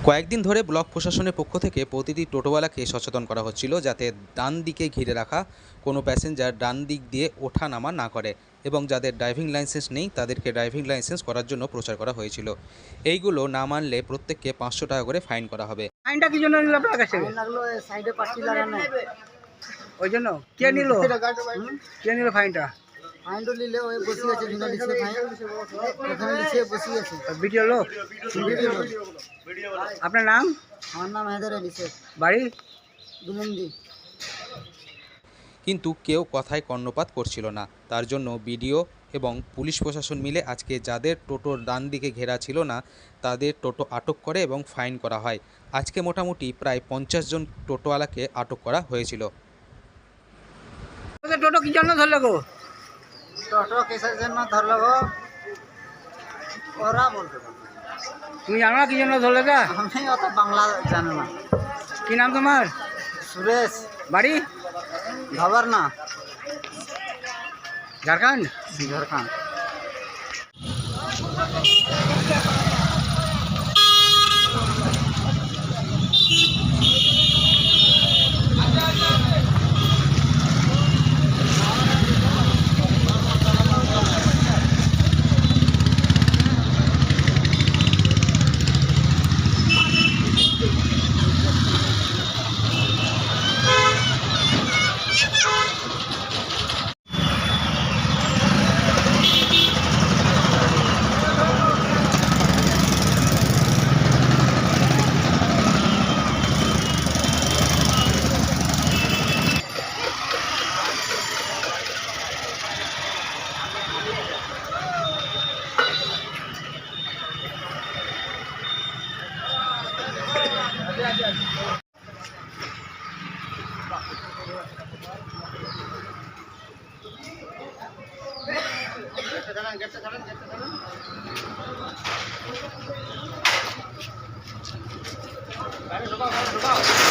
কয়েকদিন ধরে ব্লক প্রশাসনের পক্ষ থেকে প্রতিটি টোটোওয়ালাকে সচেতন করা হচ্ছিল যাতে ডান দিকে ঘিরে রাখা কোনো প্যাসেঞ্জার ডান দিক দিয়ে ওঠা নামা না করে এবং যাদের ড্রাইভিং লাইসেন্স নেই তাদেরকে ড্রাইভিং লাইসেন্স করার জন্য প্রচার করা হয়েছিল। এইগুলো না মানলে প্রত্যেককে 500 টাকা করে ফাইন করা হবে। ফাইনটা কি জন্য নিল আপনার কাছে? লাগলো সাইডে পার্টি লাগানো, ওই জন্য কে নিল? কে নিল ফাইনটা? ফাইনটা নিলে ওই বসে আছে, বিনা লিখে ফাইন ওখানে লিখে বসে আছে। ভিডিও লোক? আপনার নাম? আমার নাম হায়দার আলী শেখ, বাড়ি দুমন্দি। কিন্তু কেউ কথায় কর্ণপাত করছিল না। তার জন্য বিডিও এবং পুলিশ প্রশাসন মিলে আজকে যাদের টোটোর ডান দিকে ঘেরা ছিল না তাদের টোটো আটক করে এবং ফাইন করা হয়। আজকে মোটামুটি প্রায় 50 জন টোটোওয়ালাকে আটক করা হয়েছিল। টোটো কি জন্য ধরলো গো? টোটো কিসের জন্য ধরলো গো ওরা বলতে পারবে। তুমি জানো না কি জন্য ধরলো? আমি অত বাংলা জানো না। কি নাম তোমার? সুরেশ। বাড়ি? খবর না, ঝাড়খণ্ড। ঝাড়খণ্ড। ঢোকাও।